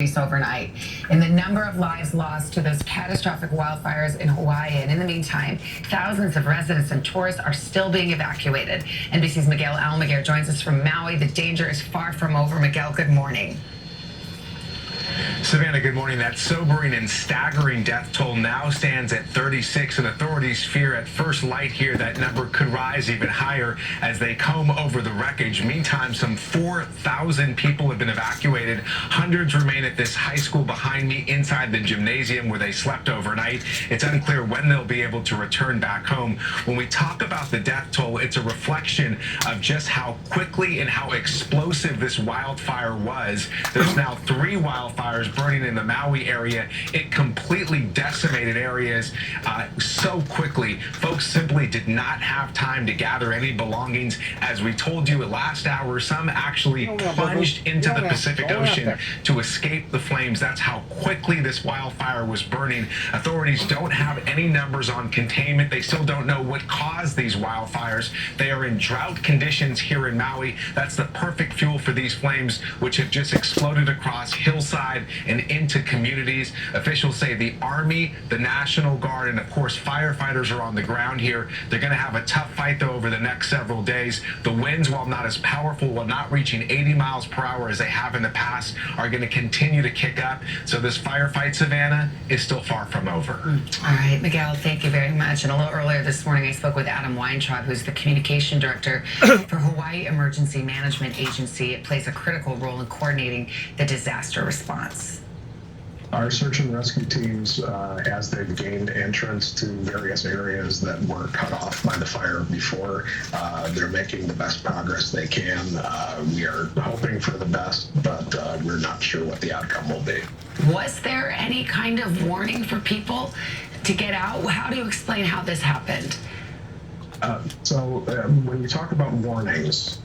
overnight, and the number of lives lost to those catastrophic wildfires in Hawaii. And in the meantime, thousands of residents and tourists are still being evacuated. NBC's Miguel Almaguer joins us from Maui. The danger is far from over. Miguel, good morning. Savannah, good morning. That sobering and staggering death toll now stands at 36, and authorities fear at first light here that number could rise even higher as they comb over the wreckage. Meantime, some 4,000 people have been evacuated. Hundreds remain at this high school behind me inside the gymnasium where they slept overnight. It's unclear when they'll be able to return back home. When we talk about the death toll, it's a reflection of just how quickly and how explosive this wildfire was. There's now 3 wildfires burning in the Maui area. It completely decimated areas so quickly. Folks simply did not have time to gather any belongings. As we told you last hour, some actually plunged into the Pacific Ocean to escape the flames. That's how quickly this wildfire was burning. Authorities don't have any numbers on containment. They still don't know what caused these wildfires. They are in drought conditions here in Maui. That's the perfect fuel for these flames, which have just exploded across hillside and into communities. Officials say the Army, the National Guard, and of course firefighters are on the ground here. They're going to have a tough fight though over the next several days. The winds, while not as powerful, while not reaching 80 miles per hour as they have in the past, are going to continue to kick up. So this firefight, Savannah, is still far from over. All right, Miguel, thank you very much. And a little earlier this morning, I spoke with Adam Weintraub, who's the communication director for Hawaii Emergency Management Agency. It plays a critical role in coordinating the disaster response. Our search and rescue teams, as they've gained entrance to various areas that were cut off by the fire before, they're making the best progress they can. We are hoping for the best, but we're not sure what the outcome will be. Was there any kind of warning for people to get out? How do you explain how this happened? When you talk about warnings,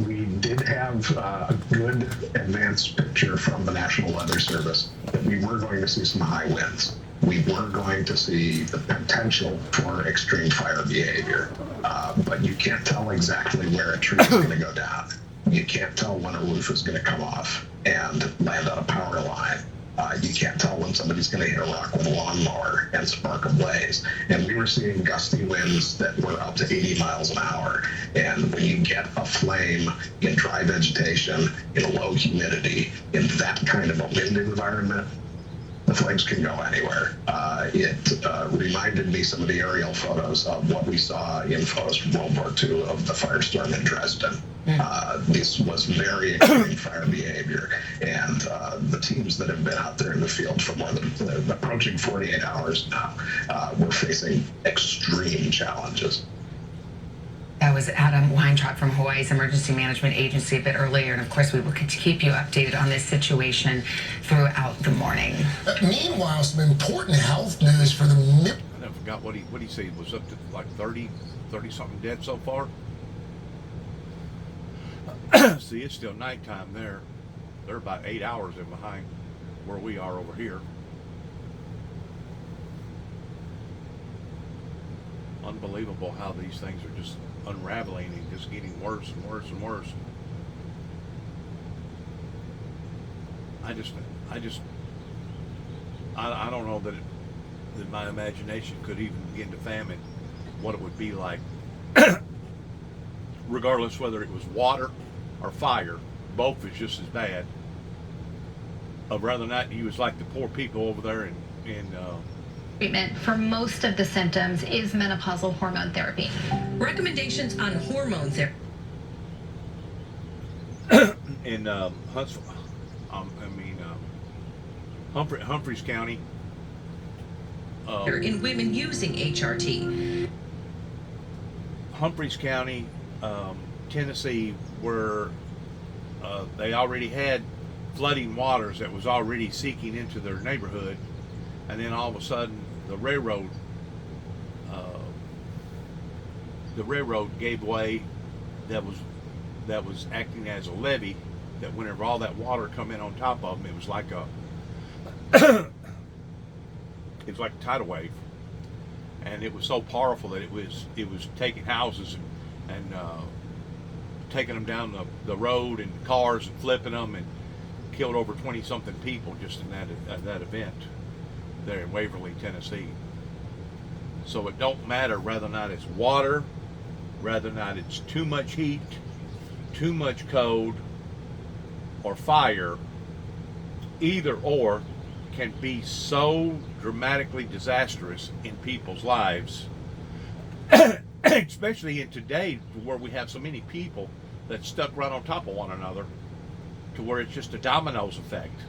we did have a good advanced picture from the National Weather Service that we were going to see some high winds. We were going to see the potential for extreme fire behavior, but you can't tell exactly where a tree is going to go down. You can't tell when a roof is going to come off and land on a power line. You can't tell when somebody's going to hit a rock with a lawnmower and spark a blaze. And we were seeing gusty winds that were up to 80 miles an hour. And when you get a flame in dry vegetation, in low humidity, in that kind of a wind environment, the flames can go anywhere. It reminded me some of the aerial photos of what we saw in photos from World War II of the firestorm in Dresden. This was very extreme fire behavior, and the teams that have been out there in the field for more than approaching 48 hours now, we're facing extreme challenges. That was Adam Weintraub from Hawaii's Emergency Management Agency a bit earlier, and of course we will keep you updated on this situation throughout the morning. Meanwhile, some important health news for the I forgot what he said. It was up to like 30 something dead so far. See, it's still nighttime there. They're about 8 hours in behind where we are over here. Unbelievable how these things are just unraveling and just getting worse and worse and worse. I don't know that my imagination could even begin to fathom what it would be like. Regardless whether it was water or fire, both is just as bad. I'd rather not use like the poor people over there in treatment for most of the symptoms is menopausal hormone therapy. Recommendations on hormone therapy. In Huntsville, Humphreys County. In women using HRT. Humphreys County, Tennessee, where they already had flooding waters that was already seeking into their neighborhood, and then all of a sudden the railroad gave way. That was acting as a levee. That whenever all that water come in on top of them, it was like a tidal wave, and it was so powerful that it was taking houses and taking them down the road and cars and flipping them and killed over 20-something people just in that event there in Waverly, Tennessee. So it don't matter whether or not it's water, whether or not it's too much heat, too much cold, or fire. Either or can be so dramatically disastrous in people's lives, especially in today where we have so many people that stuck right on top of one another, to where it's just a dominoes effect.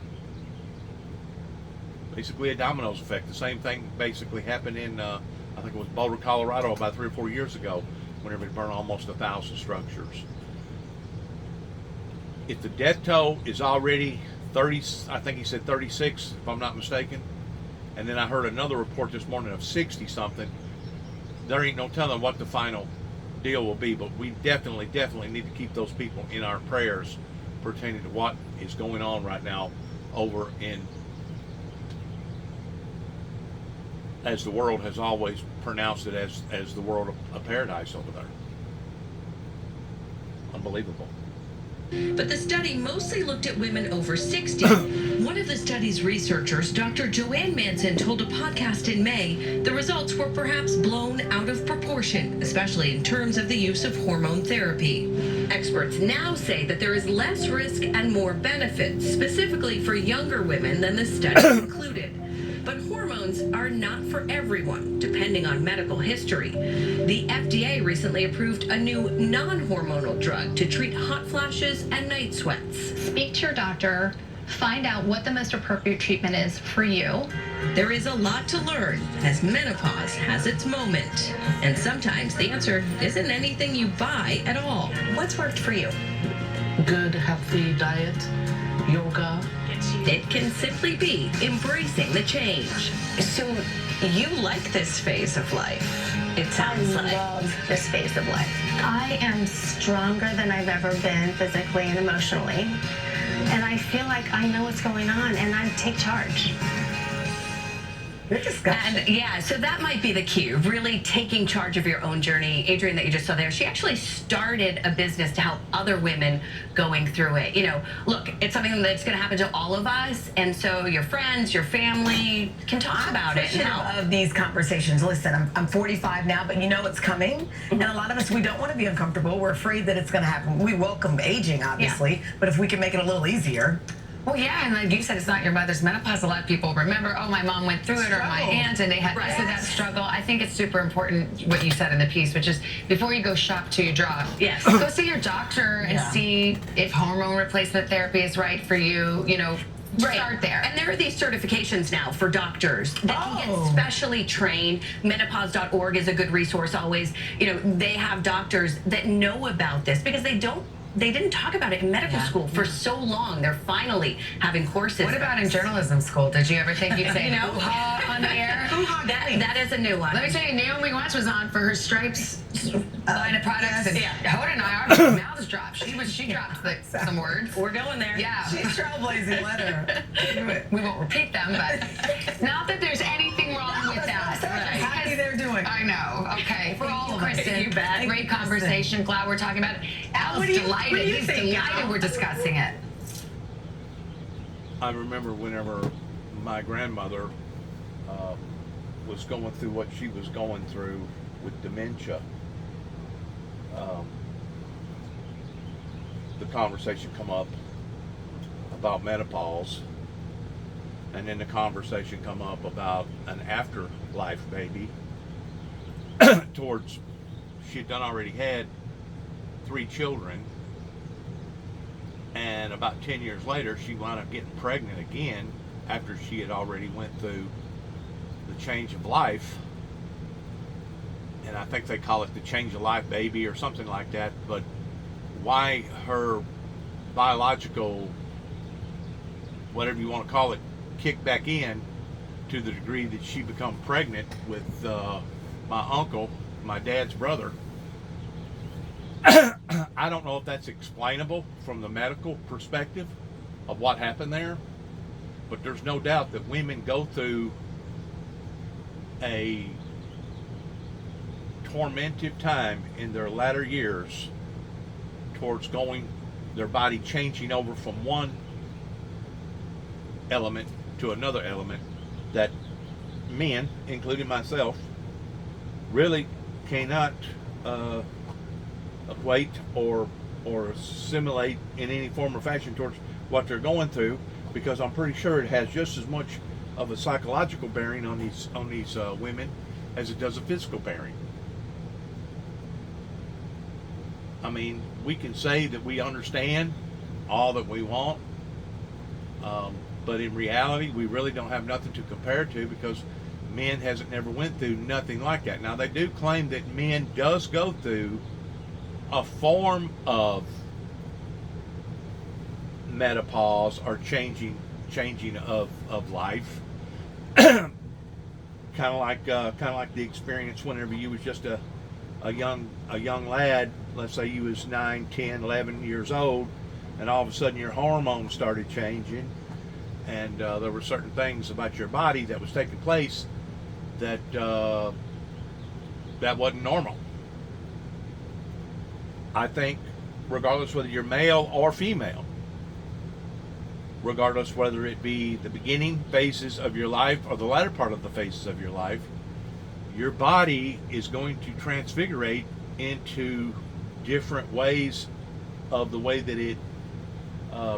Basically a dominoes effect. The same thing basically happened in, I think it was Boulder, Colorado about 3 or 4 years ago, whenever it burned almost 1,000 structures. If the death toll is already 30, I think he said 36, if I'm not mistaken, and then I heard another report this morning of 60 something, there ain't no telling what the final deal will be, but we definitely need to keep those people in our prayers pertaining to what is going on right now over in, as the world has always pronounced it, as the world of paradise over there. Unbelievable. But the study mostly looked at women over 60. One of the study's researchers, Dr. Joanne Manson, told a podcast in May the results were perhaps blown out of proportion, especially in terms of the use of hormone therapy. Experts now say that there is less risk and more benefits, specifically for younger women than the study included. But hormones are not for everyone, depending on medical history. The FDA recently approved a new non-hormonal drug to treat hot flashes and night sweats. Speak to your doctor. Find out what the most appropriate treatment is for you. There is a lot to learn, as menopause has its moment. And sometimes the answer isn't anything you buy at all. What's worked for you? Good, healthy diet, yoga. It can simply be embracing the change. So you like this phase of life, it sounds like. I love this phase of life. I am stronger than I've ever been physically and emotionally. And I feel like I know what's going on and I take charge. Good discussion. And yeah, so that might be the key, really taking charge of your own journey. Adrienne, that you just saw there, she actually started a business to help other women going through it. You know, look, it's something that's going to happen to all of us, and so your friends, your family can talk about it and help. Of these conversations. Listen, I'm 45 now, but you know it's coming. And a lot of us, we don't want to be uncomfortable. We're afraid that it's going to happen. We welcome aging, obviously, but if we can make it a little easier. Well, yeah, and like you said, it's not your mother's menopause. A lot of people remember, oh, my mom went through it, or my aunt, and they had this and that struggle. I think it's super important what you said in the piece, which is before you go shop till you drop, go see your doctor and see if hormone replacement therapy is right for you. You know, start there. And there are these certifications now for doctors that can get specially trained. Menopause.org is a good resource always. You know, they have doctors that know about this because they didn't talk about it in medical school for so long. They're finally having courses. What about in journalism school? Did you ever think you'd say, you know, on the air? That is a new one. Let me tell you, Naomi Watts was on for her Stripes line of products, and Hoda and I, our mouths dropped. She dropped some words. We're going there. Yeah. She's trailblazing, let her. We won't repeat them, but not that there's anything wrong with that. I'm happy they're doing. I know. Okay. For all of us. Kristen. Great conversation. Glad we're talking about it. Al's delighted. He's delighted we're discussing it. I remember whenever my grandmother was going through what she was going through with dementia, the conversation come up about menopause, and then the conversation come up about an afterlife baby towards, she'd done already had 3 children, and about 10 years later she wound up getting pregnant again after she had already went through the change of life, and I think they call it the change of life baby or something like that. But why her biological, whatever you want to call it, kicked back in to the degree that she become pregnant with my uncle, my dad's brother, I don't know if that's explainable from the medical perspective of what happened there, but there's no doubt that women go through a tormentive time in their latter years towards their body changing over from one element to another element that men, including myself, really cannot equate or assimilate in any form or fashion towards what they're going through, because I'm pretty sure it has just as much of a psychological bearing on these women as it does a physical bearing. I mean, we can say that we understand all that we want, but in reality, we really don't have nothing to compare to, because men hasn't never went through nothing like that. Now, they do claim that men does go through a form of menopause or changing of life, kind of like the experience whenever you was just a young lad. Let's say you was 9, 10, 11 years old, and all of a sudden your hormones started changing, and there were certain things about your body that was taking place that that wasn't normal. I think regardless whether you're male or female, regardless whether it be the beginning phases of your life or the latter part of the phases of your life, your body is going to transfigurate into different ways of the way that it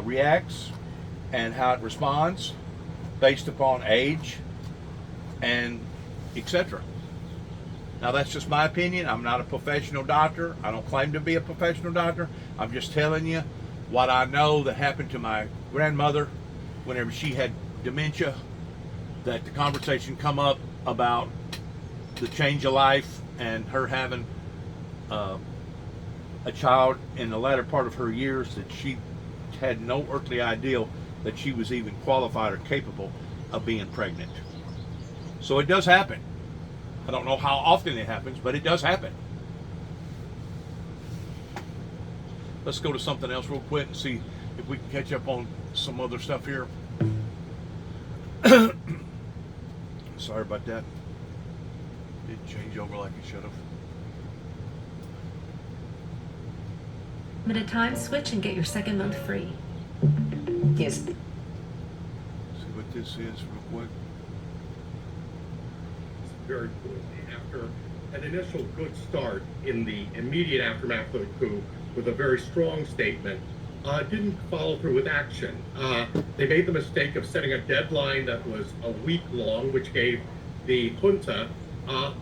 reacts and how it responds based upon age and etc. Now, that's just my opinion. I'm not a professional doctor. I don't claim to be a professional doctor. I'm just telling you what I know that happened to my grandmother whenever she had dementia, that the conversation come up about the change of life and her having a child in the latter part of her years that she had no earthly idea that she was even qualified or capable of being pregnant. So it does happen. I don't know how often it happens, but it does happen. Let's go to something else real quick and see if we can catch up on some other stuff here. Sorry about that. Didn't change over like it should have. At a time, switch and get your second month free. Yes. See what this is real quick. Very quickly, after an initial good start in the immediate aftermath of the coup with a very strong statement, didn't follow through with action. They made the mistake of setting a deadline that was a week long, which gave the junta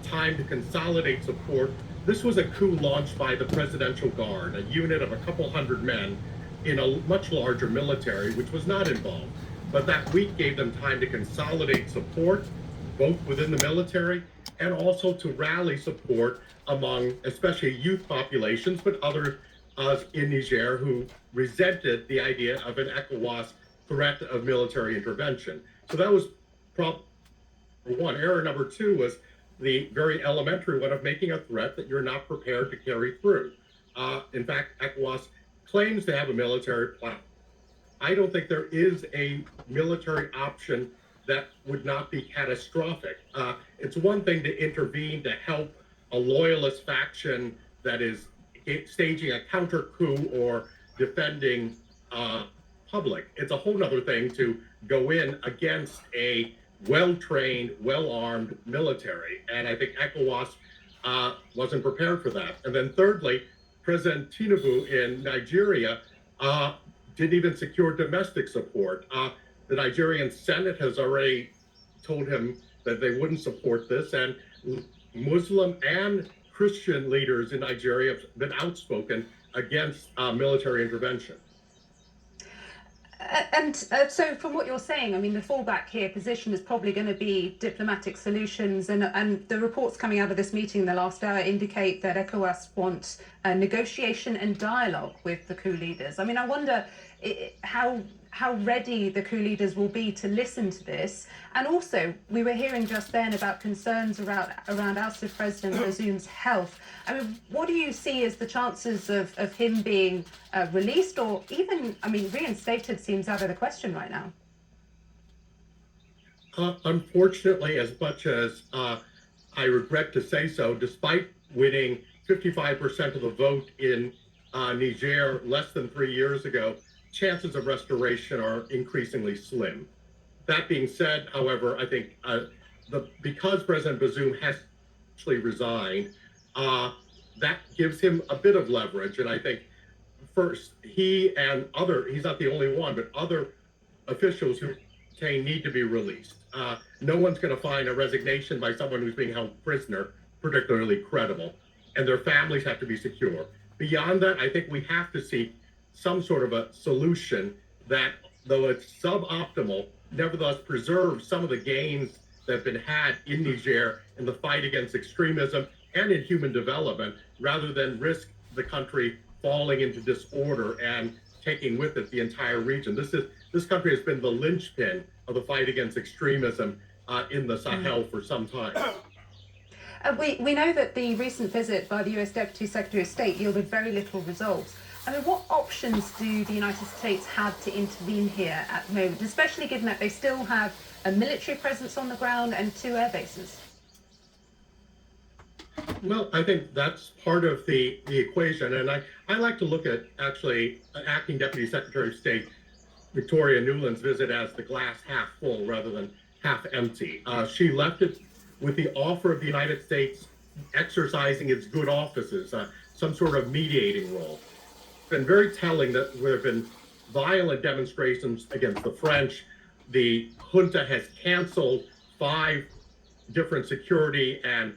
time to consolidate support. This was a coup launched by the Presidential Guard, a unit of a couple hundred men in a much larger military, which was not involved. But that week gave them time to consolidate support, both within the military and also to rally support among especially youth populations, but others in Niger who resented the idea of an ECOWAS threat of military intervention. So that was problem one. Error number two was the very elementary one of making a threat that you're not prepared to carry through. In fact, ECOWAS claims to have a military plan. I don't think there is a military option that would not be catastrophic. It's one thing to intervene to help a loyalist faction that is staging a counter coup or defending public. It's a whole other thing to go in against a well-trained, well-armed military. And I think ECOWAS wasn't prepared for that. And then thirdly, President Tinubu in Nigeria didn't even secure domestic support. The Nigerian Senate has already told him that they wouldn't support this, and Muslim and Christian leaders in Nigeria have been outspoken against military intervention. So from what you're saying, I mean, the fallback here position is probably going to be diplomatic solutions, and the reports coming out of this meeting in the last hour indicate that ECOWAS wants negotiation and dialogue with the coup leaders. I mean, I wonder how ready the coup leaders will be to listen to this. And also, we were hearing just then about concerns around ousted President Bazoum's health. I mean, what do you see as the chances of him being released, or even, I mean, reinstated seems out of the question right now? Unfortunately, as much as I regret to say so, despite winning 55% of the vote in Niger less than 3 years ago, chances of restoration are increasingly slim. That being said, however, I think because President Bazoum has actually resigned, that gives him a bit of leverage. And I think first, he's not the only one, but other officials who need to be released. No one's going to find a resignation by someone who's being held prisoner particularly credible, and their families have to be secure. Beyond that, I think we have to see some sort of a solution that, though it's suboptimal, nevertheless preserves some of the gains that have been had in Niger in the fight against extremism and in human development, rather than risk the country falling into disorder and taking with it the entire region. This country has been the linchpin of the fight against extremism in the Sahel for some time. We know that the recent visit by the US Deputy Secretary of State yielded very little results. I mean, what options do the United States have to intervene here at the moment, especially given that they still have a military presence on the ground and 2 air bases? Well, I think that's part of the equation. And I like to look at, actually, Acting Deputy Secretary of State Victoria Nuland's visit as the glass half full rather than half empty. She left it with the offer of the United States exercising its good offices, some sort of mediating role. It's been very telling that there have been violent demonstrations against the French. The junta has canceled 5 different security and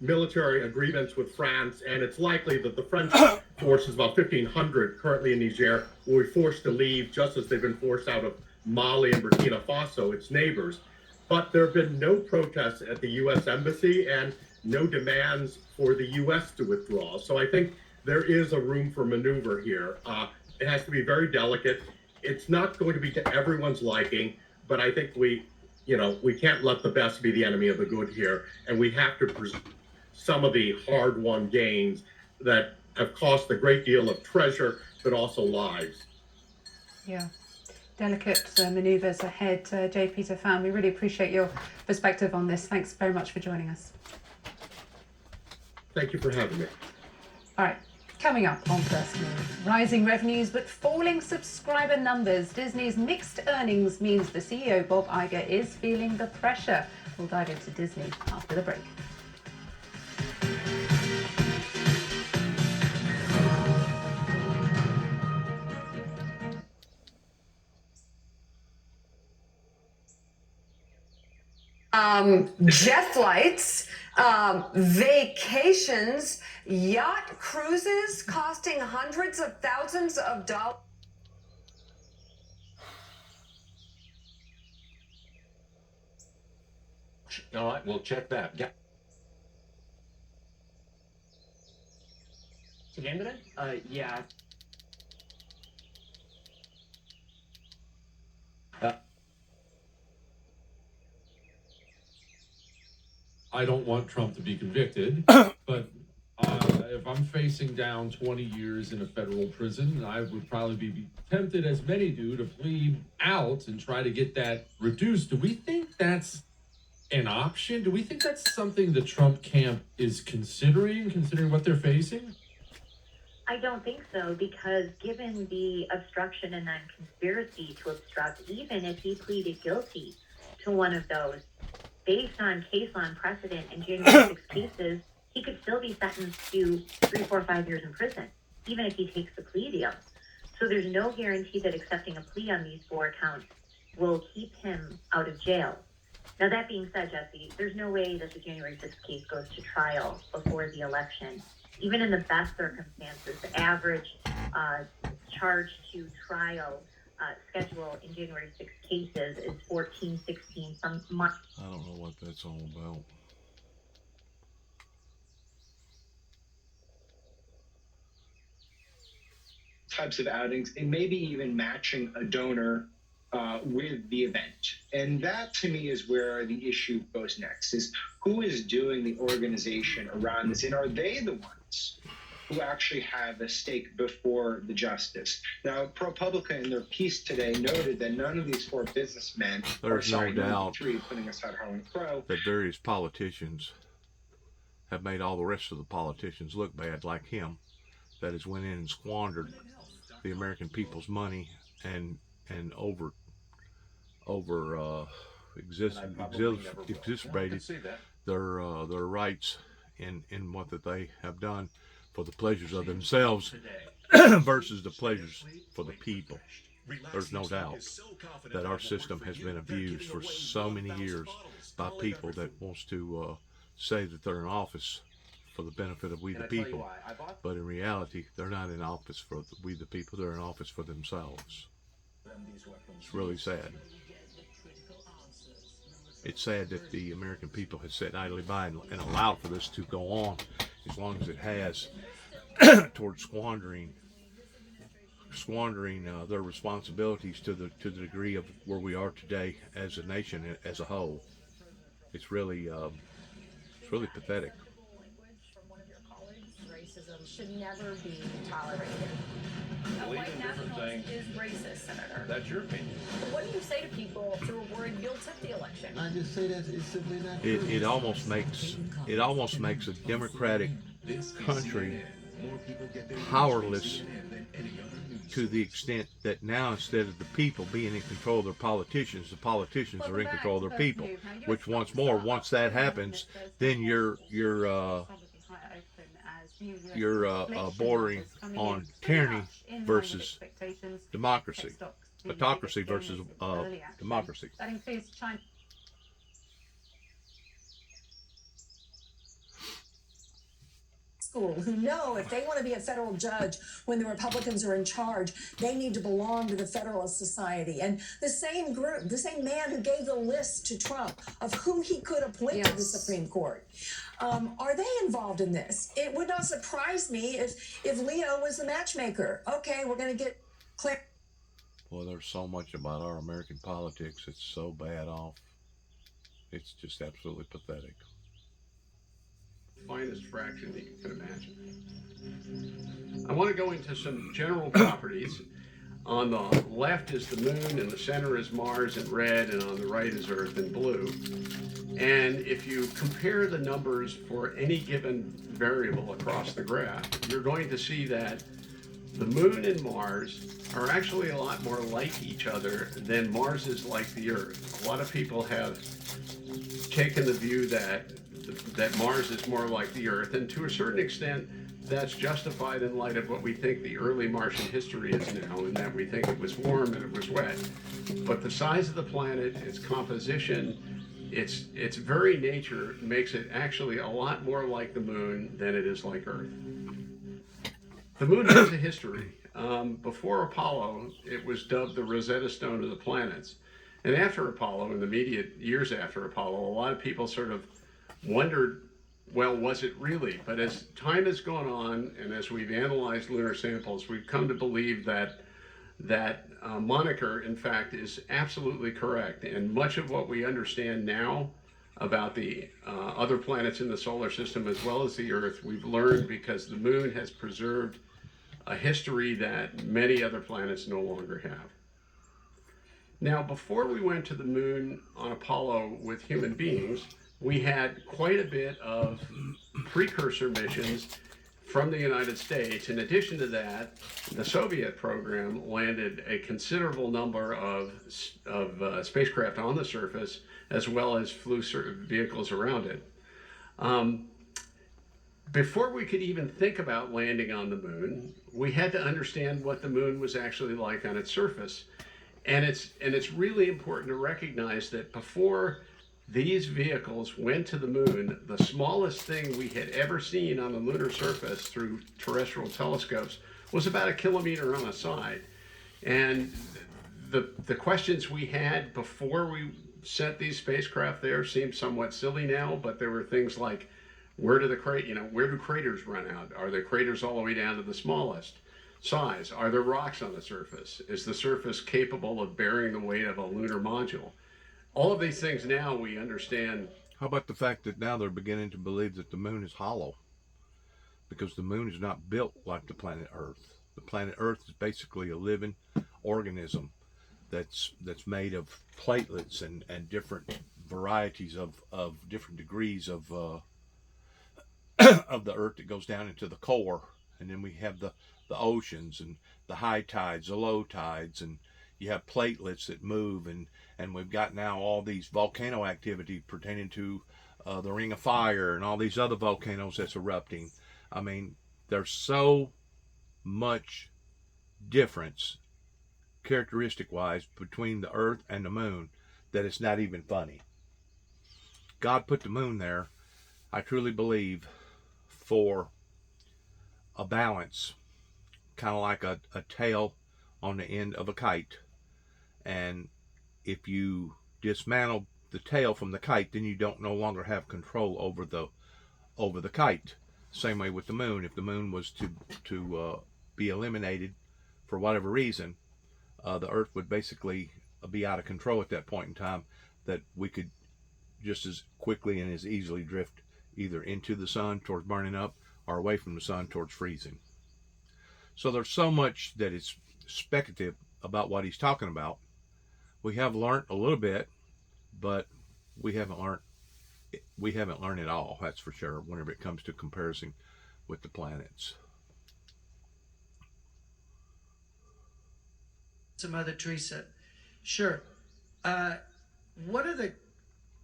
military agreements with France, and it's likely that the French forces, about 1,500 currently in Niger, will be forced to leave just as they've been forced out of Mali and Burkina Faso, its neighbors. But there have been no protests at the U.S. Embassy and no demands for the U.S. to withdraw. So I think there is a room for maneuver here. It has to be very delicate. It's not going to be to everyone's liking, but I think we can't let the best be the enemy of the good here, and we have to preserve some of the hard-won gains that have cost a great deal of treasure, but also lives. Yeah. Delicate maneuvers ahead. J. Peter Pham, we really appreciate your perspective on this. Thanks very much for joining us. Thank you for having me. All right, coming up on First Move, rising revenues but falling subscriber numbers. Disney's mixed earnings means the CEO, Bob Iger, is feeling the pressure. We'll dive into Disney after the break. Jet flights, vacations, yacht cruises costing hundreds of thousands of dollars. All right, we'll check that. Yeah. It's a game today? Yeah. I don't want Trump to be convicted, but if I'm facing down 20 years in a federal prison, I would probably be tempted, as many do, to plead out and try to get that reduced. Do we think that's an option? Do we think that's something the Trump camp is considering what they're facing? I don't think so, because given the obstruction and then conspiracy to obstruct, even if he pleaded guilty to one of those, based on case law and precedent in January 6 cases, he could still be sentenced to 3, 4, 5 years in prison, even if he takes the plea deal. So there's no guarantee that accepting a plea on these 4 counts will keep him out of jail. Now, that being said, Jesse, there's no way that the January 6 case goes to trial before the election. Even in the best circumstances, the average charge to trial schedule in January 6 cases is 14, 16, some months. I don't know what that's all about. Types of outings, and maybe even matching a donor with the event. And that, to me, is where the issue goes next, is who is doing the organization around this, and are they the ones who actually have a stake before the justice? Now, ProPublica in their piece today noted that none of these 4 businessmen, There's no doubt 3, putting aside Harlan Crow, that various politicians have made all the rest of the politicians look bad, like him, that has went in and squandered the American people's money and exacerbated their rights in what that they have done for the pleasures of themselves versus the pleasures for the people. There's no doubt that our system has been abused for so many years by people that wants to say that they're in office for the benefit of we the people, but in reality they're not in office for we the people, they're in office for themselves. It's really sad. It's sad that the American people has sat idly by and allowed for this to go on as long as it has towards squandering their responsibilities to the degree of where we are today as a nation as a whole. It's really pathetic. Racism should never be tolerated. A white nationalist is racist, Senator. That's your opinion. But what do you say to people who are worried you'll tip the election? I just say that it's simply not true. It almost makes a democratic country powerless to the extent that now instead of the people being in control of their politicians, the politicians are in control of their people. Which once that happens, then you're bordering on tyranny versus democracy, autocracy versus democracy. That includes China. Who know if they want to be a federal judge when the Republicans are in charge, they need to belong to the Federalist Society. And the same group, the same man who gave the list to Trump of who he could appoint to the Supreme Court, are they involved in this? It would not surprise me if Leo was the matchmaker. Okay, we're going to get clear. Boy, there's so much about our American politics. It's so bad off. It's just absolutely pathetic. Finest fraction that you can imagine. I want to go into some general properties. On the left is the moon, in the center is Mars in red, and on the right is Earth in blue. And if you compare the numbers for any given variable across the graph, you're going to see that the moon and Mars are actually a lot more like each other than Mars is like the Earth. A lot of people have taken the view that Mars is more like the Earth, and to a certain extent that's justified in light of what we think the early Martian history is now, in that we think it was warm and it was wet. But the size of the planet, its composition, its very nature makes it actually a lot more like the moon than it is like Earth. The moon has a history. Before Apollo, it was dubbed the Rosetta Stone of the planets. And after Apollo, in the immediate years after Apollo, a lot of people sort of wondered, well, was it really? But as time has gone on, and as we've analyzed lunar samples, we've come to believe that moniker, in fact, is absolutely correct. And much of what we understand now about the other planets in the solar system, as well as the Earth, we've learned because the moon has preserved a history that many other planets no longer have. Now, before we went to the moon on Apollo with human beings, we had quite a bit of precursor missions from the United States. In addition to that, the Soviet program landed a considerable number of spacecraft on the surface, as well as flew vehicles around it. Before we could even think about landing on the moon, we had to understand what the moon was actually like on its surface. And it's really important to recognize that before these vehicles went to the moon, the smallest thing we had ever seen on the lunar surface through terrestrial telescopes was about 1 kilometer on a side. And the questions we had before we sent these spacecraft there seem somewhat silly now, but there were things like, where do craters run out? Are there craters all the way down to the smallest size? Are there rocks on the surface? Is the surface capable of bearing the weight of a lunar module? All of these things now we understand. How about the fact that now they're beginning to believe that the moon is hollow? Because the moon is not built like the planet Earth. The planet Earth is basically a living organism that's made of platelets and different varieties of different degrees of the Earth that goes down into the core. And then we have the oceans and the high tides, the low tides, and you have platelets that move, and we've got now all these volcano activity pertaining to the Ring of Fire and all these other volcanoes that's erupting. I mean, there's so much difference characteristic wise between the earth and the moon that it's not even funny. God put the moon there, I truly believe, for a balance, kind of like a tail on the end of a kite. And if you dismantle the tail from the kite, then you don't no longer have control over the kite. Same way with the moon. If the moon was to be eliminated for whatever reason, the earth would basically be out of control at that point in time, that we could just as quickly and as easily drift either into the sun towards burning up or away from the sun towards freezing. So there's so much that is speculative about what he's talking about. We have learned a little bit, but we haven't learned it all, that's for sure, whenever it comes to comparison with the planets. Mother Teresa. Sure. One of the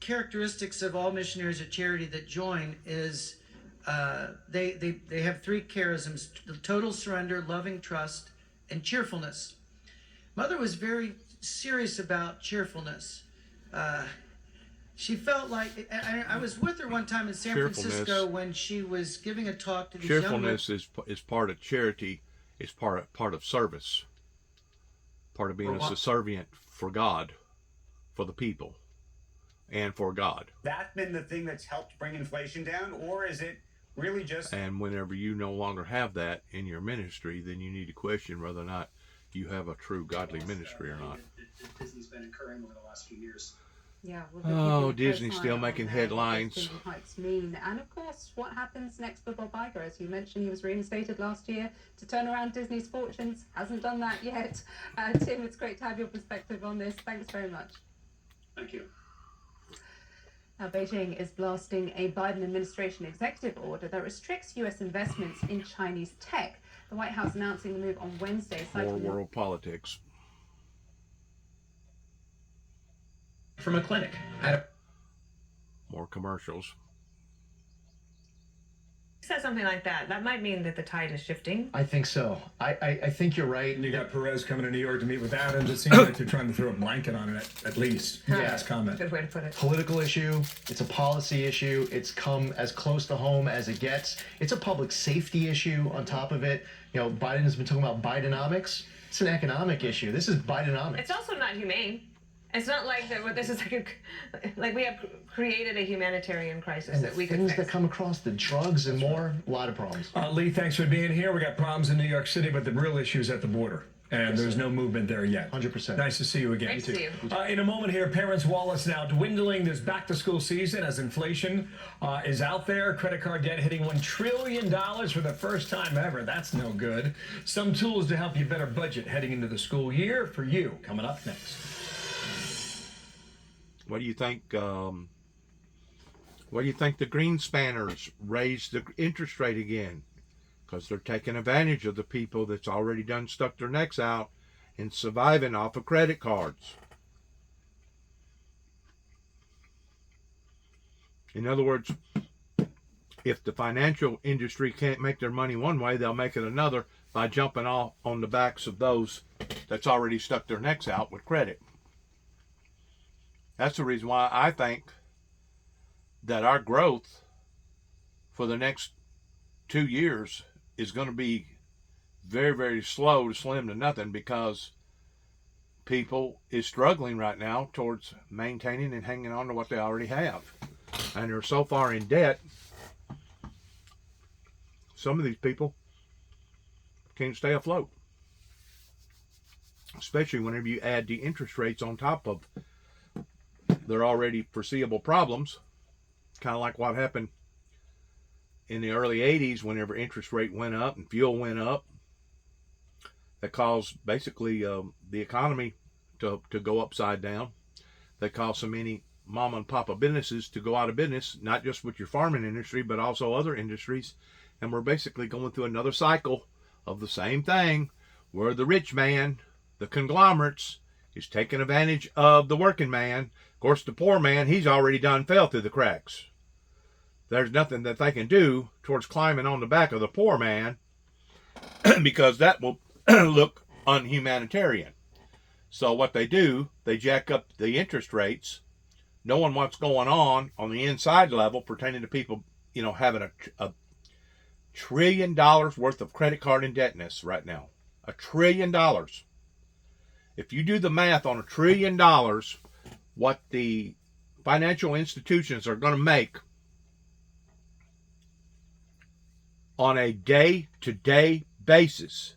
characteristics of all missionaries of charity that join is they have three charisms: total surrender, loving trust, and cheerfulness. Mother was very serious about cheerfulness. She felt like, I was with her one time in San Francisco when she was giving a talk to these cheerfulness is part of charity, is part of service, part of being a subservient for God, for the people, and for God. That's been the thing that's helped bring inflation down, or is it really just... And whenever you no longer have that in your ministry, then you need to question whether or not you have a true godly ministry or not. Disney's been incurring over the last few years. Yeah. Oh, Disney's still making headlines. Heights mean, and of course, what happens next for Bob Iger? As you mentioned, he was reinstated last year to turn around Disney's fortunes. Hasn't done that yet. Tim, it's great to have your perspective on this. Thanks very much. Thank you. Now, Beijing is blasting a Biden administration executive order that restricts U.S. investments in Chinese tech. The White House announcing the move on Wednesday. More world politics. From a clinic. More commercials. Said something like that. That might mean that the tide is shifting. I think so. I think you're right. And you got Perez coming to New York to meet with Adams. It seems like they're trying to throw a blanket on it, at least. Last comment. Good way to put it. Political issue. It's a policy issue. It's come as close to home as it gets. It's a public safety issue on top of it. You know, Biden has been talking about Bidenomics. It's an economic issue. This is Bidenomics. It's also not humane. It's not like that. This is like we have created a humanitarian crisis and that we could things fix. that come across, the drugs and more, a lot of problems. Lee, thanks for being here. We got problems in New York City, but the real issue is at the border. And there's no movement there yet. 100%. Nice to see you again. Great to see you. In a moment here, parents' wallets now dwindling. There's back-to-school season as inflation is out there. Credit card debt hitting $1 trillion for the first time ever. That's no good. Some tools to help you better budget heading into the school year for you. Coming up next. What do you think? What do you think the Greenspanners raised the interest rate again? Because they're taking advantage of the people that's already done stuck their necks out and surviving off of credit cards. In other words, if the financial industry can't make their money one way, they'll make it another by jumping off on the backs of those that's already stuck their necks out with credit. That's the reason why I think that our growth for the next 2 years is going to be very, very slow to slim to nothing, because people is struggling right now towards maintaining and hanging on to what they already have. And they're so far in debt, some of these people can't stay afloat. Especially whenever you add the interest rates on top of their already foreseeable problems, kind of like what happened in the early 80s whenever interest rate went up and fuel went up. That caused basically the economy to go upside down. That caused so many mom and papa businesses to go out of business, not just with your farming industry, but also other industries. And we're basically going through another cycle of the same thing, where the rich man, the conglomerates, is taking advantage of the working man. Of course, the poor man, he's already done fell through the cracks. There's nothing that they can do towards climbing on the back of the poor man because that will look unhumanitarian. So what they do, they jack up the interest rates, knowing what's going on the inside level pertaining to people, having a $1 trillion worth of credit card indebtedness right now. $1 trillion. If you do the math on $1 trillion, what the financial institutions are going to make on a day-to-day basis,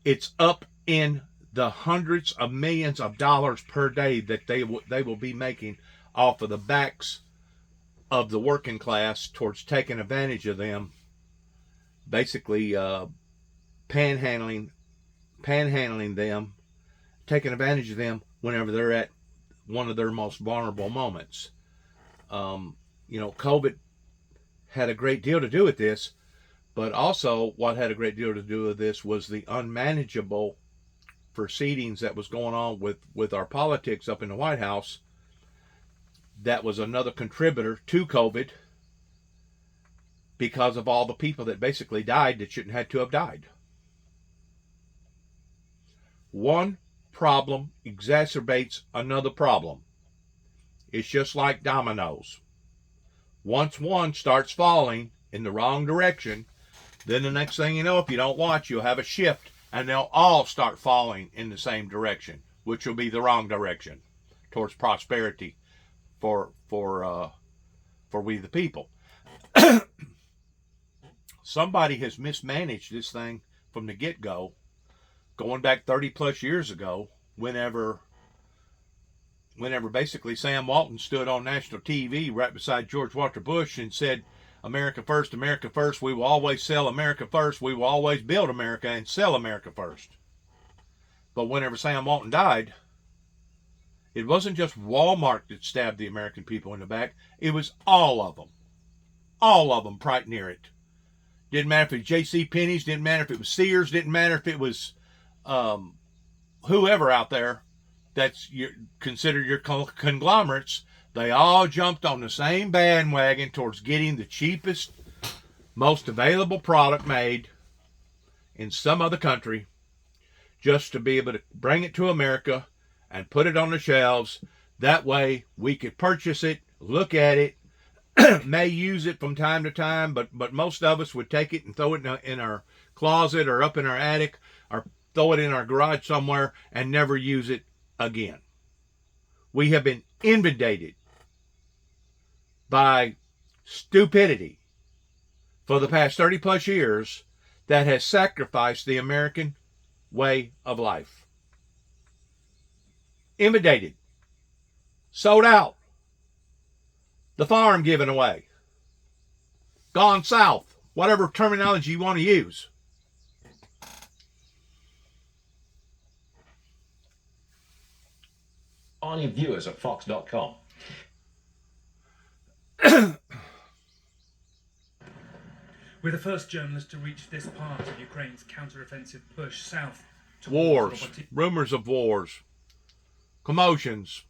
it's up in the hundreds of millions of dollars per day that they will be making off of the backs of the working class towards taking advantage of them, basically panhandling them, taking advantage of them whenever they're at one of their most vulnerable moments. COVID had a great deal to do with this, but also what had a great deal to do with this was the unmanageable proceedings that was going on with our politics up in the White House. That was another contributor to COVID because of all the people that basically died that shouldn't have to have died. One problem exacerbates another problem. It's just like dominoes. Once one starts falling in the wrong direction, then the next thing you know, if you don't watch, you'll have a shift and they'll all start falling in the same direction, which will be the wrong direction towards prosperity for we the people. Somebody has mismanaged this thing from the get-go, going back 30 plus years ago, whenever basically Sam Walton stood on national TV right beside George Walker Bush and said, America first, we will always sell America first, we will always build America and sell America first. But whenever Sam Walton died, it wasn't just Walmart that stabbed the American people in the back, it was all of them. All of them right near it. Didn't matter if it was J.C. Penney's, didn't matter if it was Sears, didn't matter if it was whoever out there that's considered your conglomerates. They all jumped on the same bandwagon towards getting the cheapest, most available product made in some other country just to be able to bring it to America and put it on the shelves. That way we could purchase it, look at it, may use it from time to time, but most of us would take it and throw it in our closet or up in our attic or throw it in our garage somewhere and never use it again. We have been inundated by stupidity for the past 30 plus years that has sacrificed the American way of life. Inundated. Sold out. The farm given away. Gone south. Whatever terminology you want to use. On your viewers at Fox.com. We're the first journalists to reach this part of Ukraine's counter-offensive push south. Wars. Rumors of wars. Commotions.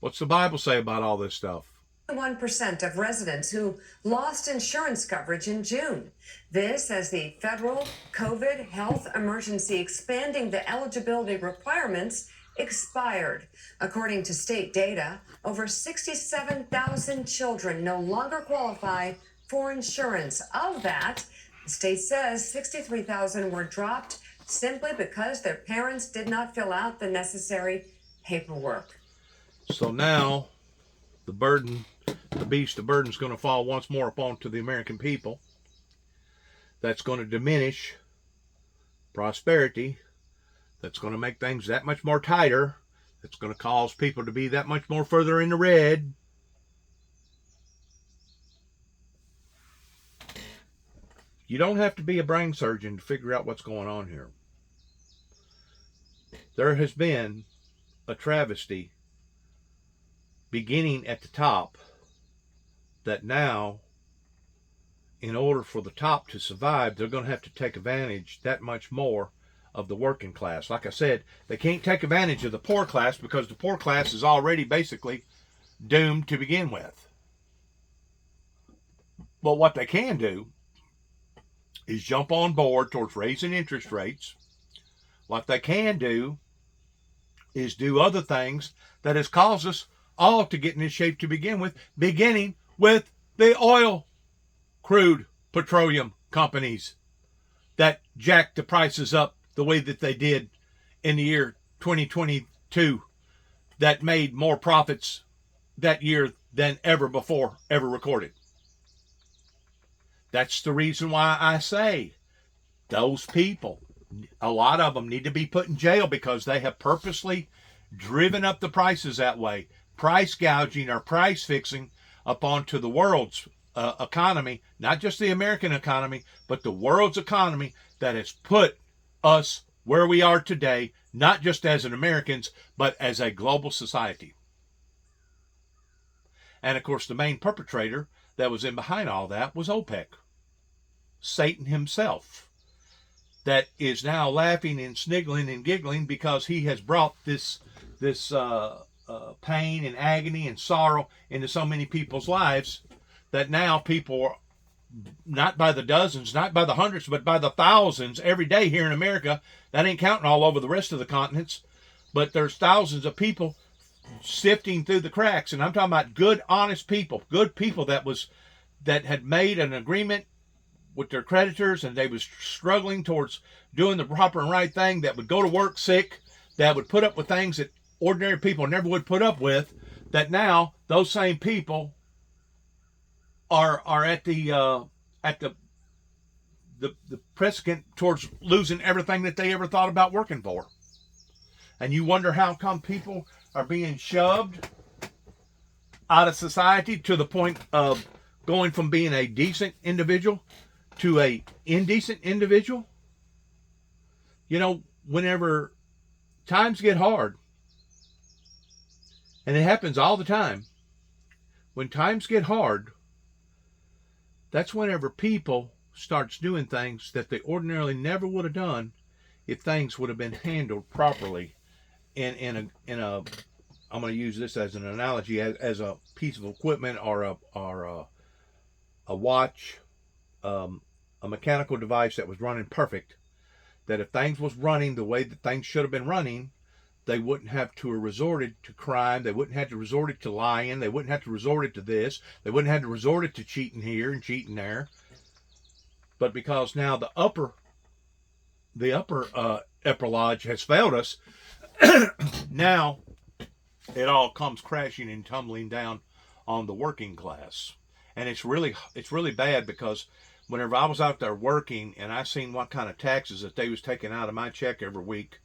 What's the Bible say about all this stuff? 1% of residents who lost insurance coverage in June. This as the federal COVID health emergency expanding the eligibility requirements expired. According to state data, over 67,000 children no longer qualify for insurance. Of that, the state says 63,000 were dropped simply because their parents did not fill out the necessary paperwork. So now the burden's going to fall once more upon to the American people. That's going to diminish prosperity. That's going to make things that much more tighter. That's going to cause people to be that much more further in the red. You don't have to be a brain surgeon to figure out what's going on here. There has been a travesty beginning at the top that now, in order for the top to survive, they're going to have to take advantage that much more of the working class. Like I said, they can't take advantage of the poor class because the poor class is already basically doomed to begin with. But what they can do is jump on board towards raising interest rates. What they can do is do other things that has caused us all to get in this shape to begin with, beginning with the oil, crude, petroleum companies that jacked the prices up the way that they did in the year 2022, that made more profits that year than ever before, ever recorded. That's the reason why I say those people, a lot of them need to be put in jail because they have purposely driven up the prices that way, price gouging or price fixing up onto the world's economy, not just the American economy, but the world's economy that has put us where we are today, not just as an Americans, but as a global society. And of course, the main perpetrator that was in behind all that was OPEC, Satan himself, that is now laughing and sniggling and giggling because he has brought this pain and agony and sorrow into so many people's lives that now people are, not by the dozens, not by the hundreds, but by the thousands every day here in America. That ain't counting all over the rest of the continents, but there's thousands of people sifting through the cracks. And I'm talking about good, honest people, good people that had made an agreement with their creditors and they was struggling towards doing the proper and right thing, that would go to work sick, that would put up with things that ordinary people never would put up with, that now those same people are at the precedent towards losing everything that they ever thought about working for. And you wonder how come people are being shoved out of society to the point of going from being a decent individual to a indecent individual. You know, whenever times get hard, and it happens all the time, when times get hard, that's whenever people starts doing things that they ordinarily never would have done if things would have been handled properly in a I'm going to use this as an analogy, as a piece of equipment or a watch, a mechanical device that was running perfect, that if things was running the way that things should have been running, they wouldn't have to have resorted to crime. They wouldn't have to resort to lying. They wouldn't have to resort to this. They wouldn't have to resort to cheating here and cheating there. But because now the upper epauleage has failed us, now it all comes crashing and tumbling down on the working class. And it's really bad, because whenever I was out there working and I seen what kind of taxes that they was taking out of my check every week,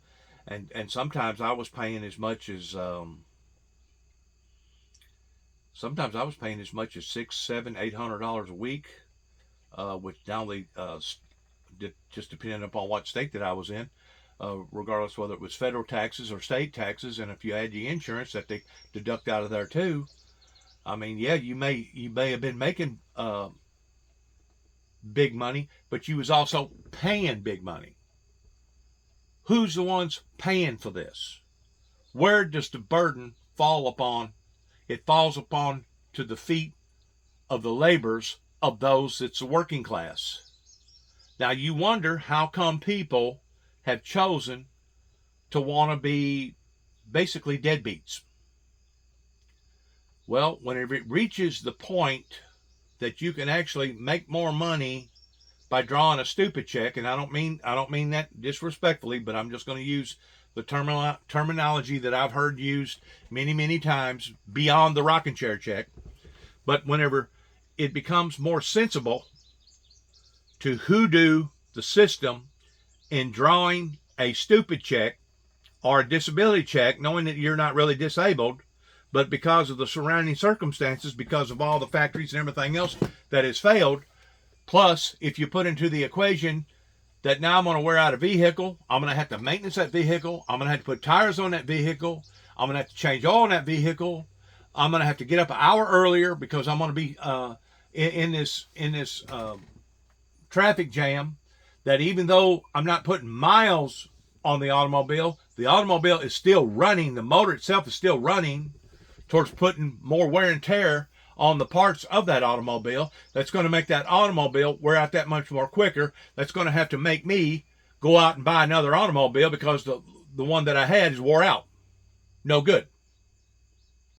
and sometimes I was paying as much as $600, $700, $800 a week, which not only just depending upon what state that I was in, regardless whether it was federal taxes or state taxes, and if you add the insurance that they deduct out of there too. I mean, yeah, you may have been making big money, but you was also paying big money. Who's the ones paying for this? Where does the burden fall upon? It falls upon to the feet of the laborers of those that's the working class. Now you wonder how come people have chosen to want to be basically deadbeats. Well, whenever it reaches the point that you can actually make more money by drawing a stupid check, and I don't mean that disrespectfully, but I'm just going to use the terminology that I've heard used many, many times beyond the rocking chair check. But whenever it becomes more sensible to hoodoo the system in drawing a stupid check or a disability check, knowing that you're not really disabled, but because of the surrounding circumstances, because of all the factories and everything else that has failed, plus if you put into the equation that now I'm going to wear out a vehicle, I'm going to have to maintenance that vehicle, I'm going to have to put tires on that vehicle, I'm going to have to change oil on that vehicle, I'm going to have to get up an hour earlier because I'm going to be in this traffic jam, that even though I'm not putting miles on the automobile. The automobile is still running. The motor itself is still running towards putting more wear and tear on the parts of that automobile. That's going to make that automobile wear out that much more quicker. That's going to have to make me go out and buy another automobile because the one that I had is wore out. No good.